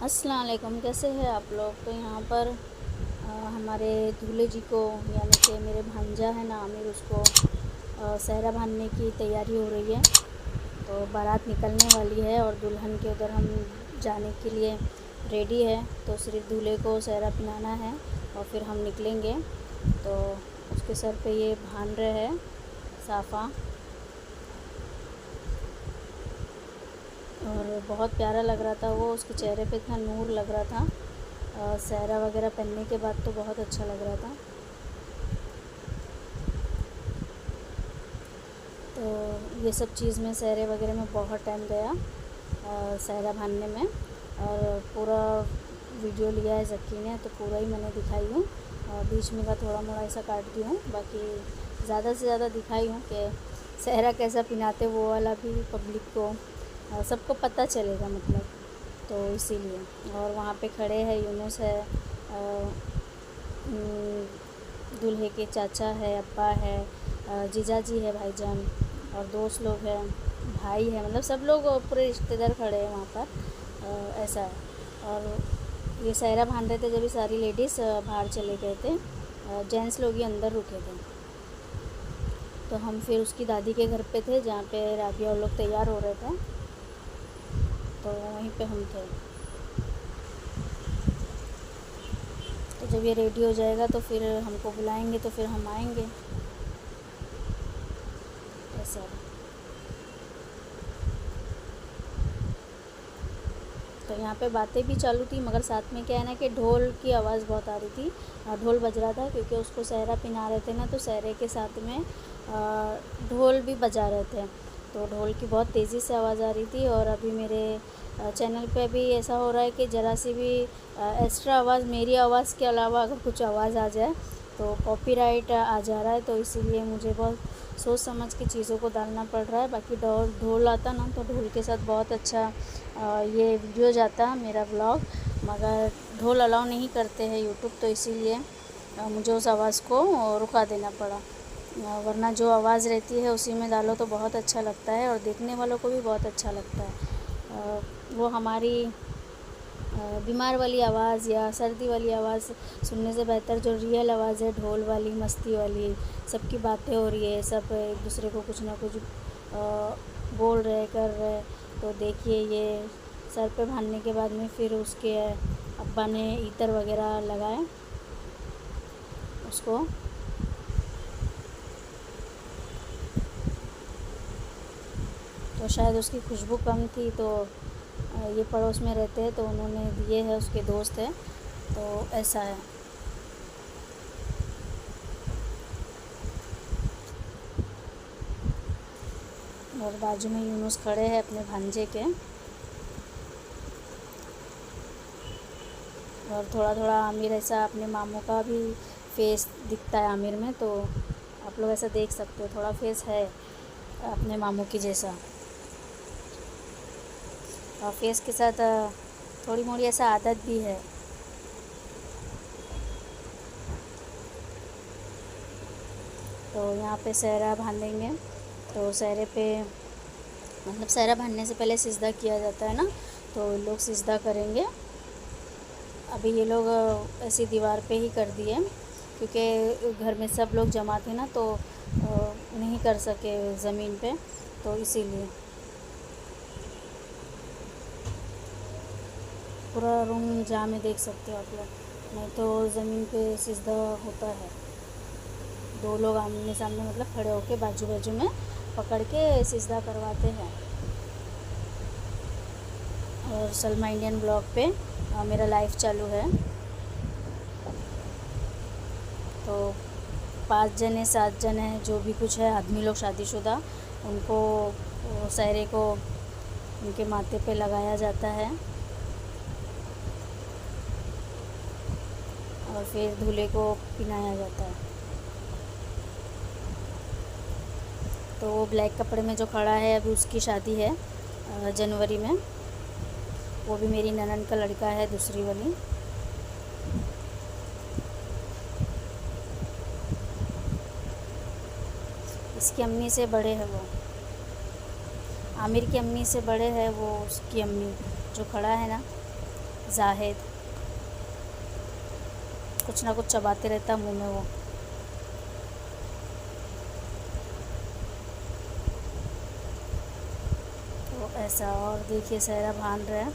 अस्सलाम वालेकुम, कैसे हैं आप लोग। तो यहाँ पर हमारे दूल्हे जी को यानी कि मेरे भांजा है ना आमिर, उसको सेहरा बांधने की तैयारी हो रही है। तो बारात निकलने वाली है और दुल्हन के उधर हम जाने के लिए रेडी है। तो सिर्फ दूल्हे को सेहरा पहनाना है और फिर हम निकलेंगे। तो उसके सर पे ये बांध रहे हैं साफ़ा, और बहुत प्यारा लग रहा था वो। उसके चेहरे पे इतना नूर लग रहा था। सेहरा वगैरह पहनने के बाद तो बहुत अच्छा लग रहा था। तो ये सब चीज़ में सेहरे वगैरह में बहुत टाइम गया सेहरा बांधने में, और पूरा वीडियो लिया है जक्की ने, तो पूरा ही मैंने दिखाई हूँ। बीच में का थोड़ा मोड़ा ऐसा काट दी हूँ, बाकी ज़्यादा से ज़्यादा दिखाई हूँ कि सेहरा कैसा पहनाते, वो वाला भी पब्लिक को सबको पता चलेगा मतलब। तो इसीलिए। और वहाँ पे खड़े हैं, यूनुस है, दूल्हे के चाचा है, अब्बा है, जीजा जी है, भाईजान, और दोस्त लोग हैं, भाई है, मतलब सब लोग पूरे रिश्तेदार खड़े हैं वहाँ पर। ऐसा है। और ये सेहरा बांध रहे थे जब ये सारी लेडीज़ बाहर चले गए थे, जेंट्स लोग ही अंदर रुके थे। तो हम फिर उसकी दादी के घर पे थे जहाँ पे राबिया और लोग तैयार हो रहे थे, तो वहीं पे हम थे। तो जब ये रेडी हो जाएगा तो फिर हमको बुलाएंगे, तो फिर हम आएंगे। ऐसा। तो यहाँ पे बातें भी चालू थी, मगर साथ में क्या है ना कि ढोल की आवाज़ बहुत आ रही थी। ढोल बज रहा था क्योंकि उसको सेहरा पहना रहे थे ना, तो सेहरे के साथ में ढोल भी बजा रहे थे। तो ढोल की बहुत तेज़ी से आवाज़ आ रही थी। और अभी मेरे चैनल पे भी ऐसा हो रहा है कि ज़रा सी भी एक्स्ट्रा आवाज़, मेरी आवाज़ के अलावा अगर कुछ आवाज़ आ जाए तो कॉपीराइट आ जा रहा है। तो इसीलिए मुझे बहुत सोच समझ के चीज़ों को डालना पड़ रहा है। बाकी ढोल आता ना, तो ढोल के साथ बहुत अच्छा ये वीडियो जाता मेरा व्लॉग, मगर ढोल अलाउ नहीं करते हैं यूट्यूब, तो इसीलिए मुझे उस आवाज़ को रुका देना पड़ा। वरना जो आवाज़ रहती है उसी में डालो तो बहुत अच्छा लगता है और देखने वालों को भी बहुत अच्छा लगता है। वो हमारी बीमार वाली आवाज़ या सर्दी वाली आवाज़ सुनने से बेहतर जो रियल आवाज़ है, ढोल वाली, मस्ती वाली, सबकी बातें हो रही है, सब एक दूसरे को कुछ ना कुछ बोल रहे, कर रहे। तो देखिए ये सर पे बांधने के बाद में फिर उसके अब्बा ने इत्र वगैरह लगाए उसको। तो शायद उसकी खुशबू कम थी, तो ये पड़ोस में रहते हैं तो उन्होंने दिए हैं, उसके दोस्त हैं, तो ऐसा है। और बाजू में यूनुस खड़े हैं अपने भांजे के, और थोड़ा थोड़ा आमिर ऐसा अपने मामू का भी फेस दिखता है आमिर में, तो आप लोग ऐसा देख सकते हो, थोड़ा फेस है अपने मामू की जैसा। और फेस के साथ थोड़ी मोड़ी ऐसा आदत भी है। तो यहाँ पे सेहरा बांधेंगे, तो सेहरे पे मतलब सेहरा बांधने से पहले सिजदा किया जाता है ना, तो लोग सिजदा करेंगे। अभी ये लोग ऐसी दीवार पे ही कर दिए क्योंकि घर में सब लोग जमा थे ना, तो नहीं कर सके ज़मीन पे, तो इसीलिए। पूरा रूम जामे देख सकते हो आप लोग, नहीं तो ज़मीन पे सिजदा होता है। दो लोग आमने सामने मतलब खड़े होके बाजू बाजू में पकड़ के सिजदा करवाते हैं। और सलमा इंडियन ब्लॉग पे मेरा लाइव चालू है। तो 5 जने 7 जने जो भी कुछ है आदमी लोग शादीशुदा, उनको सेहरे को उनके माथे पे लगाया जाता है और फिर दूल्हे को पहनाया जाता है। तो वो ब्लैक कपड़े में जो खड़ा है अभी उसकी शादी है जनवरी में। वो भी मेरी ननद का लड़का है, दूसरी वाली। इसकी अम्मी से बड़े है वो, आमिर की अम्मी से बड़े है वो, उसकी अम्मी जो खड़ा है ना, जाहिद कुछ ना कुछ चबाते रहता मुंह में वो। तो ऐसा, और देखिए सहरा भान रहा है।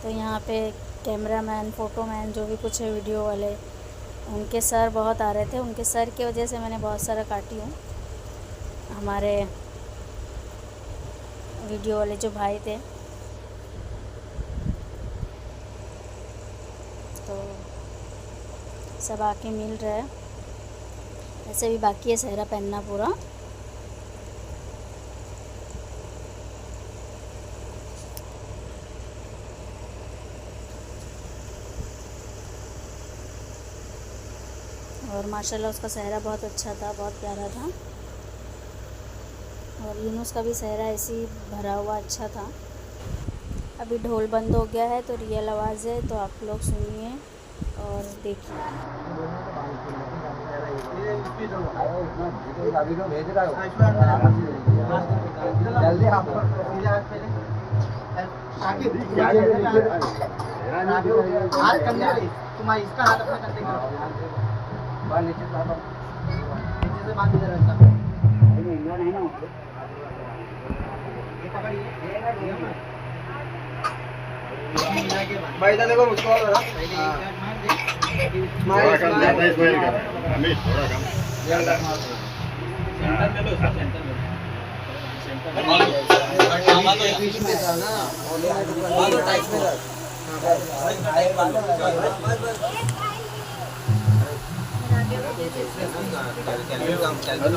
तो यहाँ पे कैमरामैन, फ़ोटोमैन, जो भी कुछ है वीडियो वाले, उनके सर बहुत आ रहे थे। उनके सर की वजह से मैंने बहुत सारा काटी हूँ। हमारे वीडियो वाले जो भाई थे, तो सब आके मिल रहा है। ऐसे भी बाकी है सहरा पहनना पूरा। और माशाल्लाह उसका सहरा बहुत अच्छा था, बहुत प्यारा था। और यूनुस का भी सहरा ऐसे ही भरा हुआ अच्छा था। अभी ढोल बंद हो गया है तो रियल आवाज़ है, तो आप लोग सुनिए और देखिए। भाई देखो मुझको थोड़ा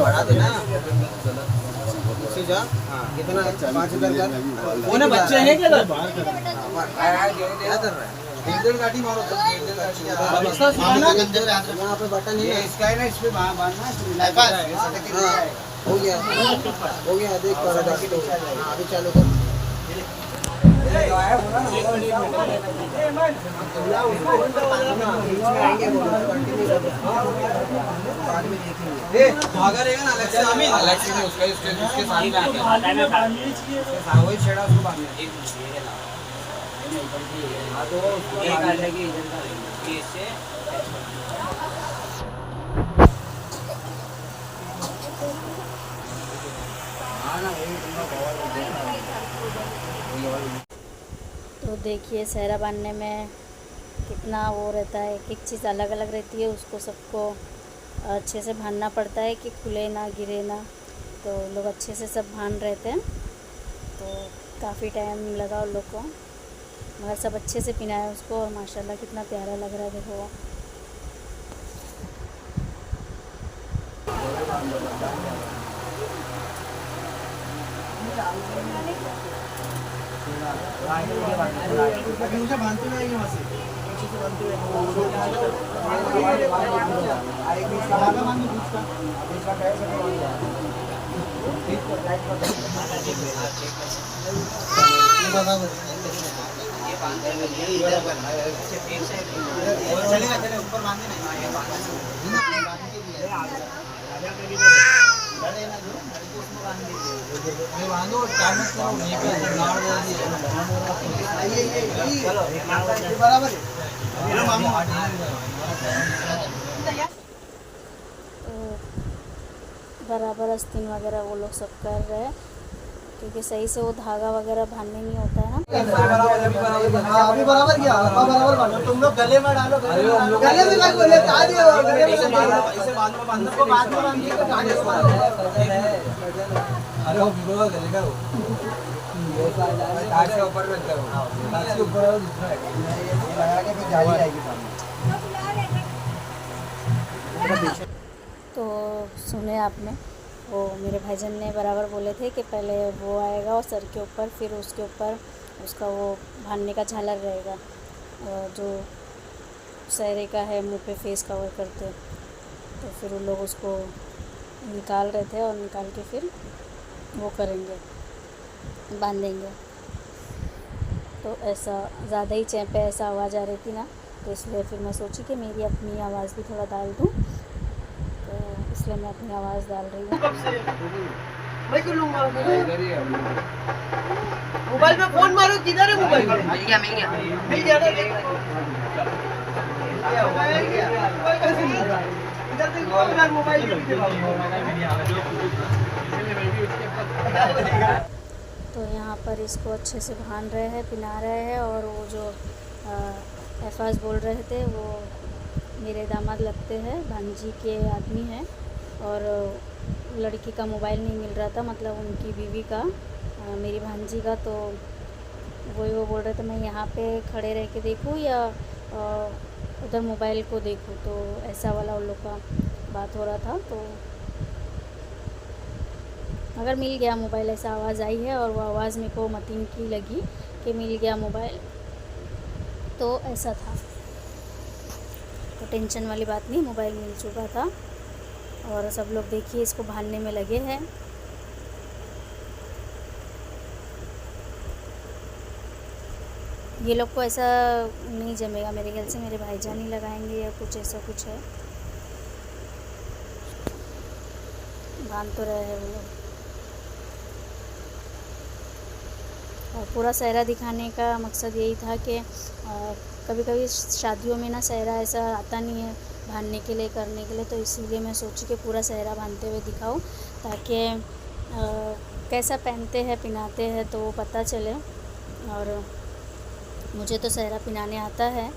बढ़ा देना कितना 5 रुपया वो ना बच्चे हैं क्या इधर गाड़ी मारो यहाँ पे बटन है इसका है ना, इस पे बांधना हो गया देख अभी चालू कर। भागा रहेगा ना अलेक्सी में उसके साथ ही वही छेड़ा उसको बांधना तो देखिए सहरा बांधने में कितना वो रहता है, एक एक चीज़ अलग अलग रहती है। उसको सबको अच्छे से बांधना पड़ता है कि खुले ना, गिरे ना। तो लोग अच्छे से सब बांध रहे थे, तो काफ़ी टाइम लगा उन लोग को, मगर सब अच्छे से पिनाया उसको। और माशाल्लाह कितना प्यारा लग रहा है, देखो वो। मुझे बांधते नहीं वहाँ से चलेगा ऊपर बांधे बराबर बराबर आस्तीन वगैरह वो लोग सब कर रहे हैं, क्योंकि सही से वो धागा वगैरह बांधने नहीं होता है ना। अभी बराबर किया, बराबर बांधो तुम लोग, गले में डालो, गले में लग बोले ताजे हो, गले में लग इसे बांधो को बाद में बांधिए तो आगे से बांधो। अरे वो भिगोगा गले का वो ताज के ऊपर रख करो, ताज के ऊपर है दूसरा है लगा के फिर जाली आएगी सामने। तो सुने आपने, वो मेरे भाईजान ने बराबर बोले थे कि पहले वो आएगा और सर के ऊपर, फिर उसके ऊपर उसका वो बांधने का झालर रहेगा, जो सहरे का है, मुंह पे फेस कवर करते। तो फिर वो लोग उसको निकाल रहे थे और निकाल के फिर वो करेंगे, बांधेंगे। तो तो ऐसा ज़्यादा ही चैंपे ऐसा आवाज़ आ रही थी ना, तो इसलिए फिर मैं सोची कि मेरी अपनी आवाज़ भी थोड़ा डाल दूँ, तो इसलिए मैं अपनी आवाज़ डाल रही हूँ। मैं क्यों लूँगा मोबाइल में फ़ोन मारो, किधर है मोबाइल? मिल गया ना, इधर देखो यार, मोबाइल तो यहाँ पर इसको अच्छे से भान रहे हैं, पिला रहे हैं, और वो जो एफाज बोल रहे थे वो मेरे दामाद लगते हैं, भांजी के आदमी हैं, और लड़की का मोबाइल नहीं मिल रहा था, मतलब उनकी बीवी का, मेरी भांजी का। तो वो बोल रहे थे मैं यहाँ पे खड़े रह के देखूँ या उधर मोबाइल को देखूँ, तो ऐसा वाला उन लोग का बात हो रहा था। तो अगर मिल गया मोबाइल, ऐसा आवाज़ आई है, और वो आवाज़ मेरे को मतीन की लगी कि मिल गया मोबाइल, तो ऐसा था। तो टेंशन वाली बात नहीं, मोबाइल मिल चुका था, और सब लोग देखिए इसको भालने में लगे हैं। ये लोग को ऐसा नहीं जमेगा मेरे ख्याल से, मेरे भाईजान ही लगाएंगे या कुछ ऐसा कुछ है, बांध तो रहे हैं वो लोग। और पूरा सहरा दिखाने का मकसद यही था कि कभी कभी शादियों में ना सहरा ऐसा आता नहीं है बांधने के लिए, करने के लिए, तो इसीलिए मैं सोची कि पूरा सहरा बांधते हुए दिखाऊं, ताकि कैसा पहनते हैं, पिनाते हैं, तो वो पता चले। और मुझे तो सहरा पिनाने आता है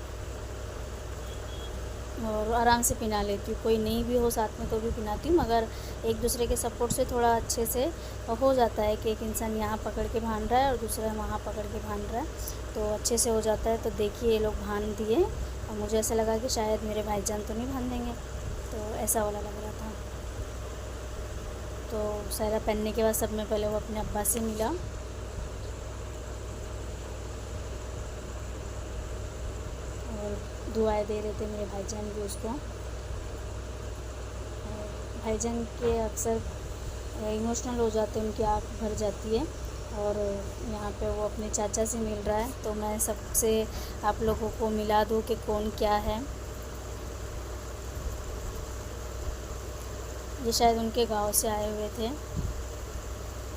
और आराम से पिना लेती हूँ, कोई नहीं भी हो साथ में तो भी पिनाती हूँ, मगर एक दूसरे के सपोर्ट से थोड़ा अच्छे से हो जाता है कि एक इंसान यहाँ पकड़ के बांध रहा है और दूसरा वहाँ पकड़ के बांध रहा है, तो अच्छे से हो जाता है। तो देखिए ये लोग बांध दिए, और मुझे ऐसा लगा कि शायद मेरे भाईजान तो नहीं बांध देंगे, तो ऐसा वाला लग रहा था। तो सहरा पहनने के बाद सब में पहले वो अपने अब्बा से मिला, और दुआएं दे रहे थे मेरे भाईजान भी उसको। भाईजान के अक्सर इमोशनल हो जाते हैं, उनकी आँख भर जाती है, और यहाँ पे वो अपने चाचा से मिल रहा है, तो मैं सबसे आप लोगों को मिला दूँ कि कौन क्या है। ये शायद उनके गांव से आए हुए थे,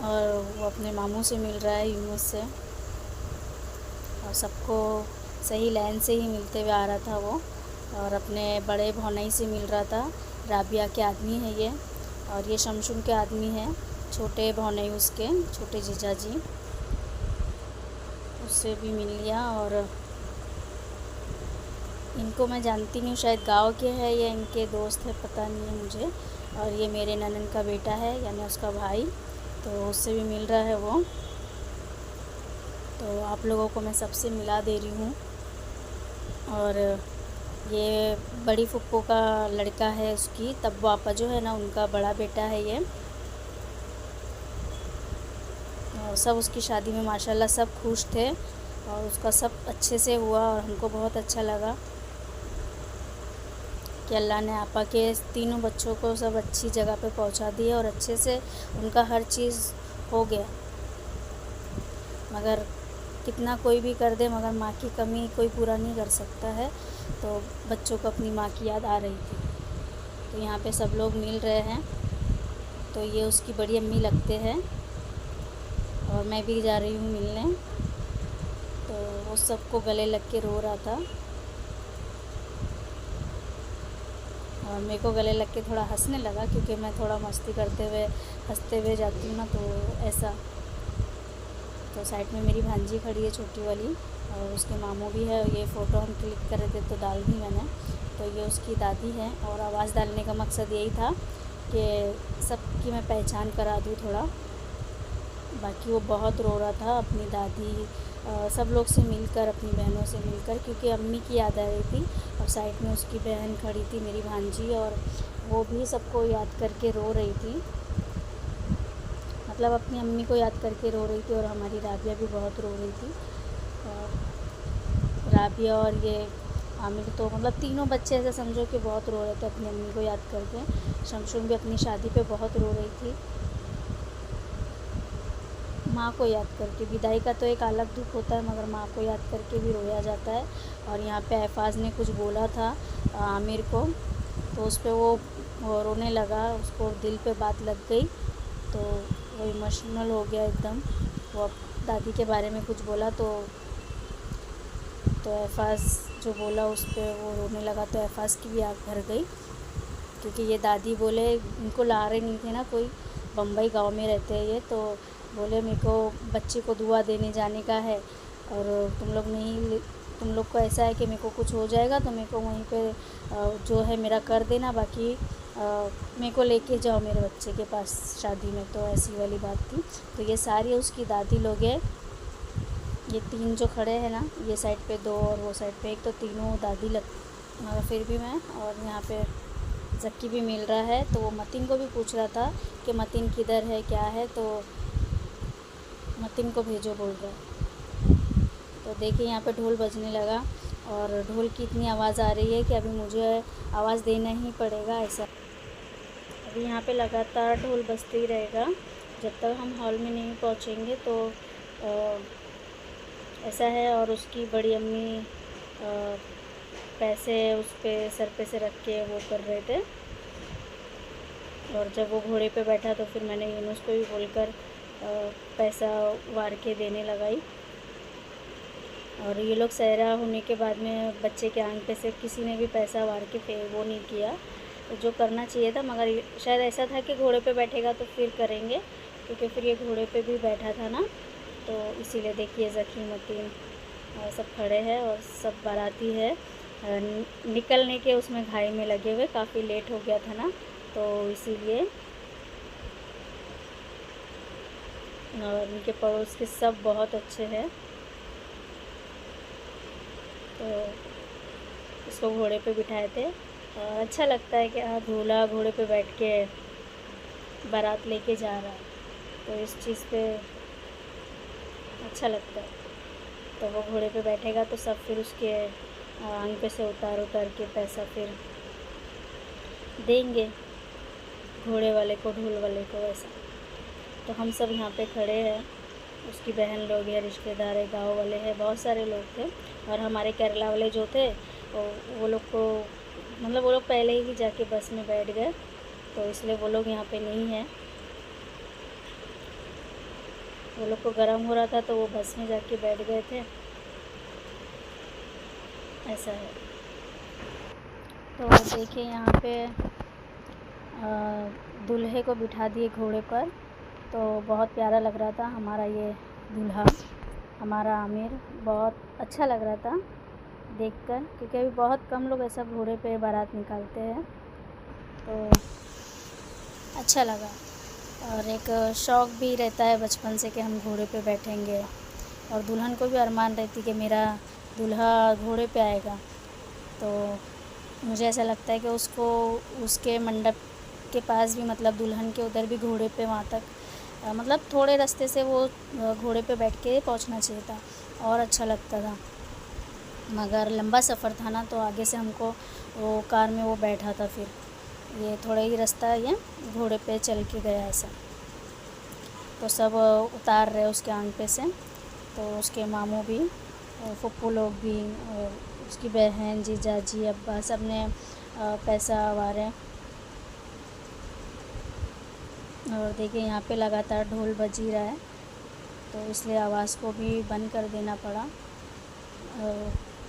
और वो अपने मामू से मिल रहा है, यूनुस से, और सबको सही लाइन से ही मिलते हुए आ रहा था वो, और अपने बड़े भौनाई से मिल रहा था। राबिया के आदमी है ये, और ये शमशुन के आदमी है, छोटे भौनाई उसके, छोटे जीजा जी, उससे भी मिल लिया। और इनको मैं जानती नहीं हूँ, शायद गांव के हैं या इनके दोस्त है, पता नहीं है मुझे। और ये मेरे ननन का बेटा है, यानी उसका भाई, तो उससे भी मिल रहा है वो। तो आप लोगों को मैं सबसे मिला दे रही हूँ। और ये बड़ी फुप्पो का लड़का है उसकी, तब्बू आपा जो है ना, उनका बड़ा बेटा है ये। और सब उसकी शादी में माशाल्लाह सब खुश थे, और उसका सब अच्छे से हुआ, और हमको बहुत अच्छा लगा कि अल्लाह ने आपा के तीनों बच्चों को सब अच्छी जगह पे पहुंचा दिया, और अच्छे से उनका हर चीज़ हो गया। मगर कितना कोई भी कर दे, मगर माँ की कमी कोई पूरा नहीं कर सकता है। तो बच्चों को अपनी माँ की याद आ रही थी, तो यहाँ पे सब लोग मिल रहे हैं। तो ये उसकी बड़ी अम्मी लगते हैं, और मैं भी जा रही हूँ मिलने। तो वो सबको गले लग के रो रहा था, और मेरे को गले लग के थोड़ा हंसने लगा, क्योंकि मैं थोड़ा मस्ती करते हुए हंसते हुए जाती हूँ ना, तो ऐसा। तो साइड में मेरी भांजी खड़ी है, छोटी वाली, और उसके मामू भी है। ये फ़ोटो हम क्लिक कर रहे थे तो डाल दी मैंने। तो ये उसकी दादी है, और आवाज़ डालने का मकसद यही था कि सबकी मैं पहचान करा दूँ थोड़ा। बाकी वो बहुत रो रहा था अपनी दादी सब लोग से मिलकर, अपनी बहनों से मिलकर, क्योंकि अम्मी की याद आ रही थी। और साइड में उसकी बहन खड़ी थी, मेरी भांजी, और वो भी सबको याद करके रो रही थी, मतलब अपनी अम्मी को याद करके रो रही थी। और हमारी राबिया भी बहुत रो रही थी, और राबिया और ये आमिर, तो मतलब तीनों बच्चे ऐसा समझो कि बहुत रो रहे थे अपनी अम्मी को याद करके। शमशुन भी अपनी शादी पे बहुत रो रही थी। माँ को याद करके। विदाई का तो एक अलग दुख होता है, मगर माँ को याद करके भी रोया जाता है। और यहाँ पे अहफाज ने कुछ बोला था आमिर को, तो उस पर वो रोने लगा, उसको दिल पे बात लग गई, तो वो इमोशनल हो गया एकदम। वो दादी के बारे में कुछ बोला तो अहफाज जो बोला उस पर वो रोने लगा, तो अहफाज की भी आँख भर गई, क्योंकि ये दादी बोले इनको ला रहे नहीं थे ना, कोई बम्बई गांव में रहते हैं ये, तो बोले मेरे को बच्चे को दुआ देने जाने का है, और तुम लोग को ऐसा है कि मेरे को कुछ हो जाएगा तो मेरे को वहीं पे जो है मेरा कर देना, बाकी मेरे को लेके जाओ मेरे बच्चे के पास शादी में। तो ऐसी वाली बात थी। तो ये सारी उसकी दादी लोग हैं, ये 3 जो खड़े हैं ना, ये साइड पे 2 और वो साइड पे 1, तो तीनों दादी लग। मगर फिर भी मैं, और यहाँ पे जक्की भी मिल रहा है, तो वो मतीन को भी पूछ रहा था कि मतीन किधर है क्या है, तो मतीन को भेजो बोल रहा है। तो देखिए यहाँ पे ढोल बजने लगा, और ढोल की इतनी आवाज़ आ रही है कि अभी मुझे आवाज़ देना ही पड़ेगा ऐसा। अभी यहाँ पे लगातार ढोल बजते ही रहेगा जब तक हम हॉल में नहीं पहुँचेंगे, तो ऐसा है। और उसकी बड़ी अम्मी पैसे उस पे सर पे से रख के वो कर रहे थे, और जब वो घोड़े पे बैठा तो फिर मैंने यूनुस को भी बोलकर पैसा वार के देने लगाई। और ये लोग सहरा होने के बाद में बच्चे के आंख पे से किसी ने भी पैसा वार के वो नहीं किया, तो जो करना चाहिए था। मगर शायद ऐसा था कि घोड़े पे बैठेगा तो फिर करेंगे, क्योंकि फिर ये घोड़े पे भी बैठा था ना, तो इसीलिए देखिए ज़की मतीन सब खड़े हैं, और सब बाराती है निकलने के उसमें घाई में लगे हुए, काफ़ी लेट हो गया था ना, तो इसीलिए। और उनके पड़ोस के सब बहुत अच्छे हैं, तो इसको घोड़े पे बिठाए थे। और अच्छा लगता है कि हाँ, दूल्हा घोड़े पे बैठ के बारात लेके जा रहा है, तो इस चीज़ पे अच्छा लगता है। तो वो घोड़े पे बैठेगा तो सब फिर उसके आंग पे से उतार के पैसा फिर देंगे घोड़े वाले को, ढोल वाले को, वैसा। तो हम सब यहाँ पे खड़े हैं, उसकी बहन लोग हैं, रिश्तेदार है, गांव वाले हैं, बहुत सारे लोग थे। और हमारे केरला वाले जो थे वो लोग को, मतलब वो लोग पहले ही जाके बस में बैठ गए, तो इसलिए वो लोग यहाँ पे नहीं हैं। वो लोग को गर्म हो रहा था तो वो बस में जाके बैठ गए थे, ऐसा है। तो देखिए यहाँ पे दूल्हे को बिठा दिए घोड़े पर, तो बहुत प्यारा लग रहा था हमारा ये दूल्हा, हमारा आमिर। बहुत अच्छा लग रहा था देखकर, क्योंकि अभी बहुत कम लोग ऐसा घोड़े पे बारात निकालते हैं, तो अच्छा लगा। और एक शौक़ भी रहता है बचपन से कि हम घोड़े पे बैठेंगे, और दुल्हन को भी अरमान रहती कि मेरा दूल्हा घोड़े पे आएगा। तो मुझे ऐसा लगता है कि उसको उसके मंडप के पास भी, मतलब दुल्हन के उधर भी घोड़े पे वहाँ तक, मतलब थोड़े रास्ते से वो घोड़े पे बैठ के पहुँचना चाहिए था, और अच्छा लगता था। मगर लंबा सफ़र था ना, तो आगे से हमको वो कार में वो बैठा था, फिर ये थोड़ा ही रास्ता ये घोड़े पे चल के गया ऐसा। तो सब उतार रहे उसके आंग पे से, तो उसके मामू भी, फुप्पू लोग भी, और उसकी बहन, जीजा जी, अब्बा, सब ने पैसा वारे। और देखिए यहाँ पे लगातार ढोल बज ही रहा है, तो इसलिए आवाज़ को भी बंद कर देना पड़ा।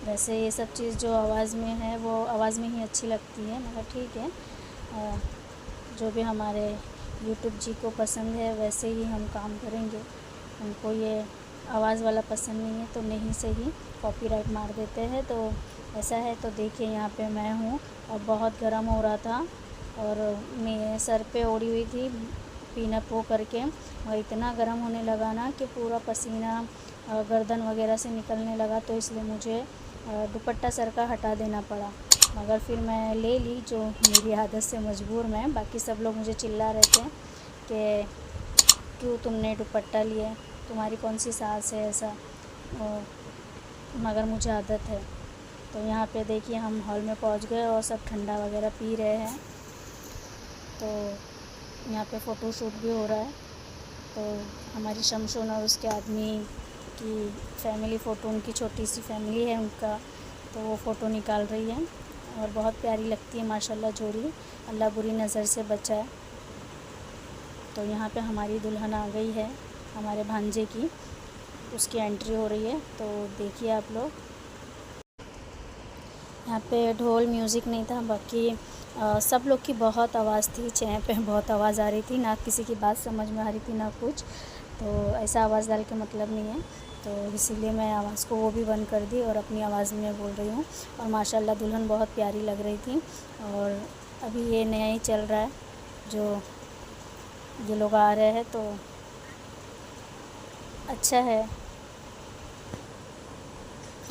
वैसे ये सब चीज़ जो आवाज़ में है वो आवाज़ में ही अच्छी लगती है, मगर ठीक है, जो भी हमारे यूट्यूब जी को पसंद है वैसे ही हम काम करेंगे। उनको ये आवाज़ वाला पसंद नहीं है तो नहीं से ही कॉपीराइट मार देते हैं, तो ऐसा है। तो देखिए यहाँ पे मैं हूँ, और बहुत गर्म हो रहा था, और मैं सर पे ओढ़ी हुई थी पीनअप वो करके, और इतना गर्म होने लगा ना कि पूरा पसीना गर्दन वगैरह से निकलने लगा, तो इसलिए मुझे दुपट्टा सर का हटा देना पड़ा। मगर फिर मैं ले ली, जो मेरी आदत से मजबूर मैं। बाकी सब लोग मुझे चिल्ला रहे थे कि क्यों तुमने दुपट्टा लिया, तुम्हारी कौन सी सास है ऐसा, मगर मुझे आदत है। तो यहाँ पे देखिए हम हॉल में पहुँच गए, और सब ठंडा वगैरह पी रहे हैं, तो यहाँ पे फ़ोटो शूट भी हो रहा है। तो हमारी शमशून और उसके आदमी की फैमिली फ़ोटो, उनकी छोटी सी फैमिली है उनका, तो वो फ़ोटो निकाल रही है और बहुत प्यारी लगती है माशाल्लाह जोड़ी। अल्लाह बुरी नज़र से बचाए। तो यहाँ पे हमारी दुल्हन आ गई है हमारे भांजे की, उसकी एंट्री हो रही है, तो देखिए आप लोग। यहाँ पे ढोल म्यूज़िक नहीं था, बाकी सब लोग की बहुत आवाज़ थी, चैं पे बहुत आवाज़ आ रही थी, ना किसी की बात समझ में आ रही थी ना कुछ। तो ऐसा आवाज़ डाल के मतलब नहीं है, तो इसीलिए मैं आवाज़ को वो भी बंद कर दी और अपनी आवाज़ में बोल रही हूँ। और माशाल्लाह दुल्हन बहुत प्यारी लग रही थी। और अभी ये नया ही चल रहा है, जो ये लोग आ रहे हैं, तो अच्छा है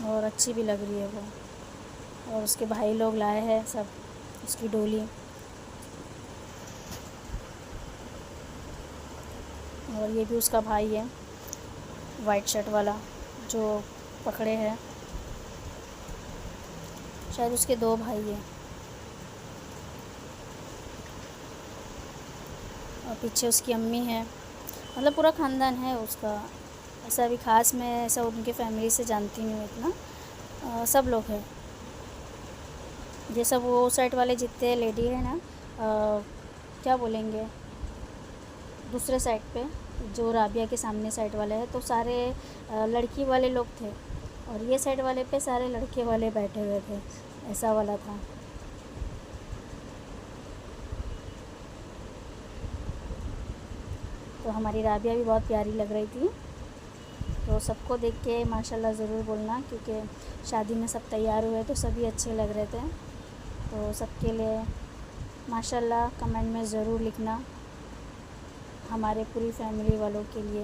और अच्छी भी लग रही है वो। और उसके भाई लोग लाए हैं सब उसकी डोली। और ये भी उसका भाई है वाइट शर्ट वाला जो पकड़े हैं, शायद उसके 2 भाई हैं। और पीछे उसकी अम्मी है, मतलब पूरा ख़ानदान है उसका। ऐसा अभी ख़ास मैं ऐसा उनके फैमिली से जानती नहीं हूँ इतना, सब लोग हैं। ये सब वो साइड वाले जितने लेडी है ना, क्या बोलेंगे, दूसरे साइड पे जो राबिया के सामने साइड वाले है, तो सारे लड़की वाले लोग थे, और ये साइड वाले पे सारे लड़के वाले बैठे हुए थे, ऐसा वाला था। तो हमारी राबिया भी बहुत प्यारी लग रही थी। तो सबको देख के माशाल्लाह ज़रूर बोलना, क्योंकि शादी में सब तैयार हुए तो सभी अच्छे लग रहे थे। तो सबके लिए माशाल्लाह कमेंट में ज़रूर लिखना, हमारे पूरी फैमिली वालों के लिए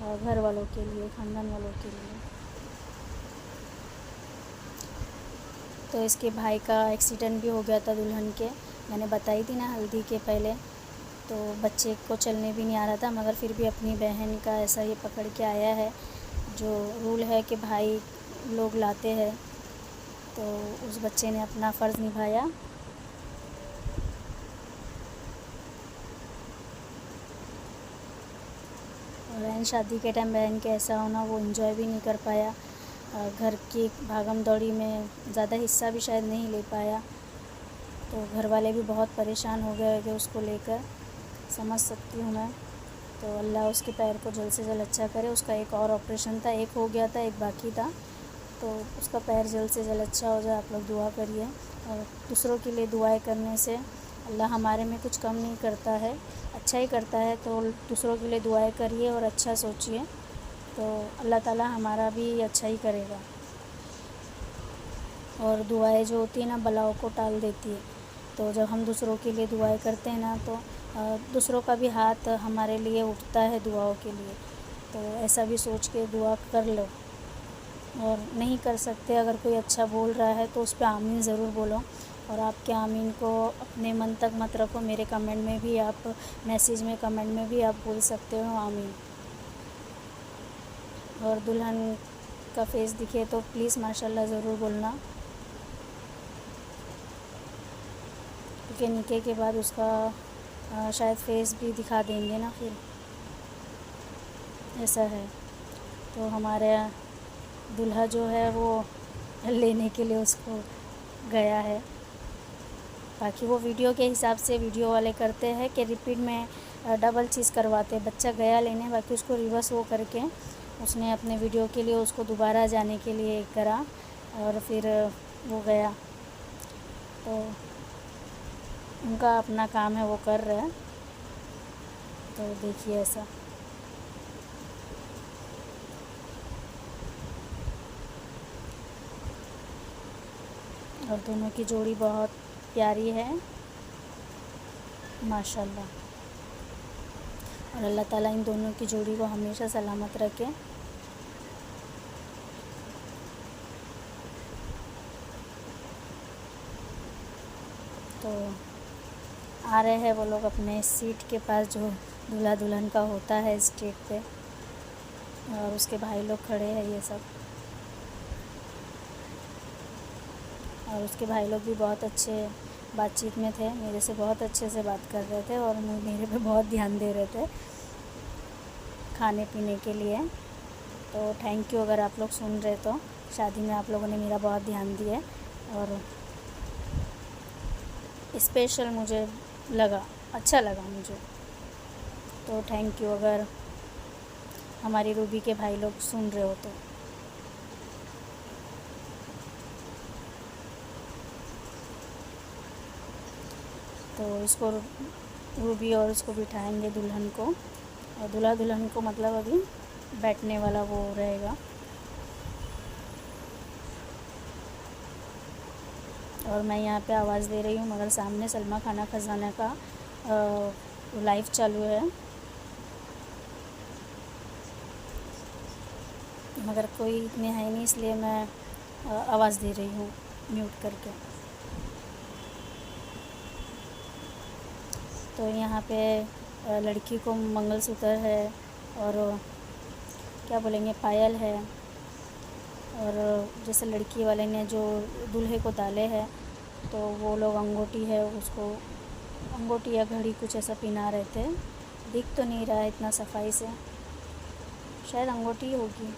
और घर वालों के लिए, ख़ानदान वालों के लिए। तो इसके भाई का एक्सीडेंट भी हो गया था दुल्हन के, मैंने बताई थी ना हल्दी के पहले। तो बच्चे को चलने भी नहीं आ रहा था, मगर फिर भी अपनी बहन का ऐसा ये पकड़ के आया है। जो रूल है कि भाई लोग लाते हैं, तो उस बच्चे ने अपना फ़र्ज़ निभाया। और बहन शादी के टाइम बहन के ऐसा होना, वो एंजॉय भी नहीं कर पाया, घर की भागम दौड़ी में ज़्यादा हिस्सा भी शायद नहीं ले पाया। तो घर वाले भी बहुत परेशान हो गए कि उसको लेकर, समझ सकती हूँ मैं। तो अल्लाह उसके पैर को जल्द से जल्द अच्छा करे। उसका एक और ऑपरेशन था, एक हो गया था, एक बाकी था, तो उसका पैर जल्द से जल्द अच्छा हो जाए। आप लोग दुआ करिए, और दूसरों के लिए दुआएं करने से अल्लाह हमारे में कुछ कम नहीं करता है, अच्छा ही करता है। तो दूसरों के लिए दुआएं करिए और अच्छा सोचिए, तो अल्लाह ताला हमारा भी अच्छा ही करेगा। और दुआएं जो होती है ना, बलाओं को टाल देती है। तो जब हम दूसरों के लिए दुआएं करते हैं ना, तो दूसरों का भी हाथ हमारे लिए उठता है दुआओं के लिए। तो ऐसा भी सोच के दुआ कर लो। और नहीं कर सकते, अगर कोई अच्छा बोल रहा है तो उस पर आमीन ज़रूर बोलो। और आपके आमीन को अपने मन तक मत रखो, मेरे कमेंट में भी आप, मैसेज में, कमेंट में भी आप बोल सकते हो आमीन। और दुल्हन का फेस दिखे तो प्लीज़ माशाल्लाह ज़रूर बोलना, क्योंकि निकाह के बाद उसका शायद फेस भी दिखा देंगे ना, फिर ऐसा है। तो हमारे दूल्हा जो है वो लेने के लिए उसको गया है। बाकी वो वीडियो के हिसाब से वीडियो वाले करते हैं कि रिपीट में डबल चीज़ करवाते। बच्चा गया लेने, बाकी उसको रिवर्स वो करके उसने अपने वीडियो के लिए उसको दोबारा जाने के लिए करा, और फिर वो गया। तो उनका अपना काम है, वो कर रहे हैं। तो देखिए ऐसा। और दोनों की जोड़ी बहुत प्यारी है माशाल्लाह। और अल्लाह ताला इन दोनों की जोड़ी को हमेशा सलामत रखे। तो आ रहे हैं वो लोग अपने सीट के पास, जो दूल्हा दुल्हन का होता है स्टेज पे, और उसके भाई लोग खड़े हैं ये सब। और उसके भाई लोग भी बहुत अच्छे बातचीत में थे, मेरे से बहुत अच्छे से बात कर रहे थे और मेरे पे बहुत ध्यान दे रहे थे। खाने पीने के लिए। तो थैंक यू अगर आप लोग सुन रहे तो। शादी में आप लोगों ने मेरा बहुत ध्यान दिया और स्पेशल मुझे लगा, अच्छा लगा मुझे, तो थैंक यू अगर हमारी रूबी के भाई लोग सुन रहे हो तो। इसको रूबी और इसको बिठाएंगे दुल्हन को, और दूल्हा दुल्हन को मतलब अभी बैठने वाला वो रहेगा। और मैं यहाँ पे आवाज़ दे रही हूँ मगर सामने सलमा खाना खजाना का लाइव चालू है, मगर कोई इतने है नहीं इसलिए मैं आवाज़ दे रही हूँ म्यूट करके। तो यहाँ पे लड़की को मंगलसूत्र है और क्या बोलेंगे पायल है, और जैसे लड़की वाले ने जो दूल्हे को डाले हैं तो वो लोग अंगूठी है, उसको अंगूठी या घड़ी कुछ ऐसा पहना रहे थे। दिख तो नहीं रहा है इतना सफाई से, शायद अंगूठी होगी।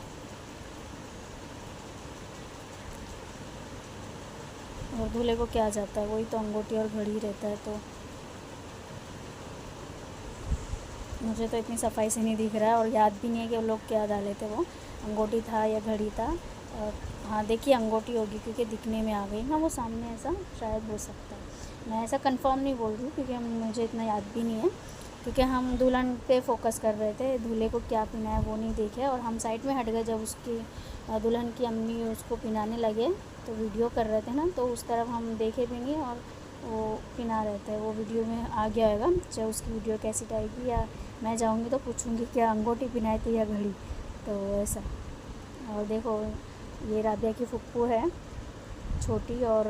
और दूल्हे को क्या जाता है, वही तो अंगूठी और घड़ी रहता है। तो मुझे तो इतनी सफाई से नहीं दिख रहा है और याद भी नहीं है कि वो लोग क्या डाले थे, वो अंगूठी था या घड़ी था। और हाँ देखिए अंगूठी होगी क्योंकि दिखने में आ गई ना वो सामने, ऐसा शायद हो सकता है। मैं ऐसा कंफर्म नहीं बोल रही क्योंकि मुझे इतना याद भी नहीं है, क्योंकि हम दुल्हन पे फोकस कर रहे थे, दूल्हे को क्या पहना है वो नहीं देखे, और हम साइड में हट गए जब उसकी दुल्हन की अम्मी उसको पहनाने लगे तो वीडियो कर रहे थे ना, तो उस तरफ हम देखे भी नहीं और वो पहना रहे थे। वो वीडियो में आ गया होगा, चाहे उसकी वीडियो कैसी आएगी, या मैं जाऊंगी तो पूछूंगी क्या अंगूठी पहनाई थी या घड़ी, तो ऐसा। और देखो ये राबिया की फुप्पू है छोटी, और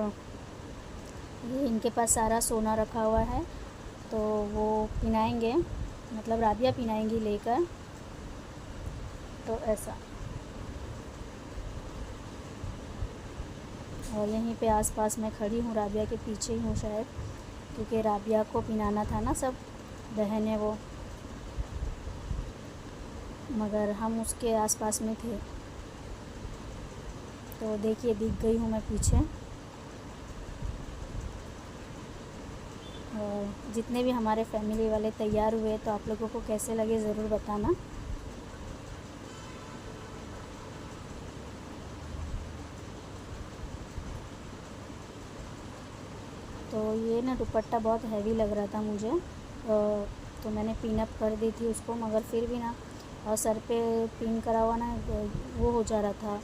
ये इनके पास सारा सोना रखा हुआ है, तो वो पहनाएंगे, मतलब राबिया पहनाएंगी लेकर, तो ऐसा। और यहीं पे आसपास मैं खड़ी हूँ, राबिया के पीछे ही हूँ शायद, क्योंकि राबिया को पहनाना था ना सब बहनें वो, मगर हम उसके आसपास में थे। तो देखिए दिख गई हूँ मैं पीछे। और जितने भी हमारे फैमिली वाले तैयार हुए तो आप लोगों को कैसे लगे ज़रूर बताना। तो ये ना दुपट्टा बहुत हैवी लग रहा था मुझे, तो मैंने पिन अप कर दी थी उसको, मगर फिर भी ना और सर पे पिन करा हुआ ना वो हो जा रहा था,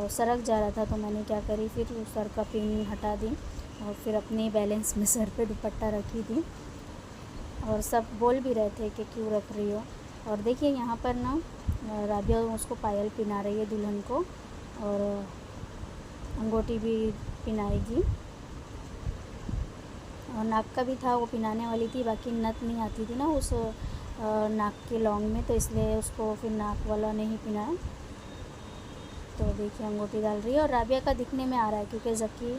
सरक जा रहा था, तो मैंने क्या करी फिर सर का पिन हटा दी और फिर अपने बैलेंस में सर पे दुपट्टा रखी थी। और सब बोल भी रहे थे कि क्यों रख रही हो। और देखिए यहाँ पर ना राबिया उसको पायल पहना रही है दुल्हन को, और अंगूठी भी पहनाएगी, और नाक का भी था वो पहनाने वाली थी, बाकी नथ नहीं आती थी ना उस नाक के लॉन्ग में, तो इसलिए उसको फिर नाक वाला नहीं पहनाया। तो देखिए अंगूठी डाल रही है, और राबिया का दिखने में आ रहा है क्योंकि जक्की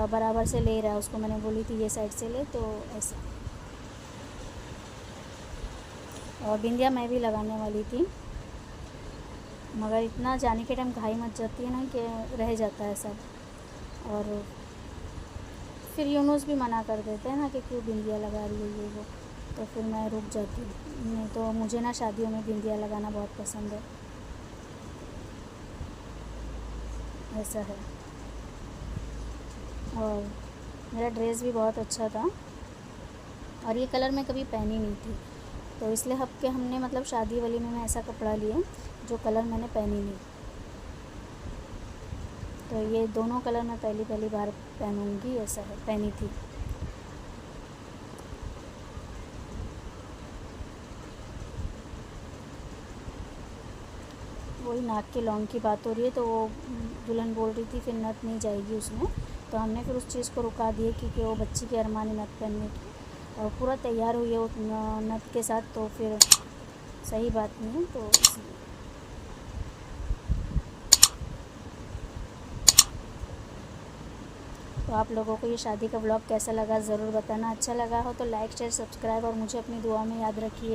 बराबर से ले रहा है उसको, मैंने बोली थी ये साइड से ले, तो ऐसा। और बिंदिया मैं भी लगाने वाली थी, मगर इतना जाने के टाइम घाई मच जाती है ना कि रह जाता है सब, और फिर यूनुस भी मना कर देते हैं ना कि क्यों बिंदिया लगा रही है ये वो, तो फिर मैं रुक जाती हूँ। नहीं तो मुझे ना शादियों में बिंदिया लगाना बहुत पसंद है, ऐसा है। और मेरा ड्रेस भी बहुत अच्छा था, और ये कलर मैं कभी पहनी नहीं थी, तो इसलिए हब के हमने मतलब शादी वाली में मैं ऐसा कपड़ा लिए जो कलर मैंने पहनी नहीं। तो ये दोनों कलर मैं पहली बार पहनूंगी, ऐसा है, पहनी थी। वही नाक के लॉन्ग की बात हो रही है, तो वो दुल्हन बोल रही थी फिर नथ नहीं जाएगी उसमें, तो हमने फिर उस चीज़ को रुका दिए क्योंकि वो बच्ची की अरमानी नथ पहनने की, और पूरा तैयार हुई है वो नथ के साथ, तो फिर सही बात नहीं है, तो इसलिए। तो आप लोगों को ये शादी का ब्लॉग कैसा लगा ज़रूर बताना। अच्छा लगा हो तो लाइक शेयर सब्सक्राइब, और मुझे अपनी दुआ में याद रखिए।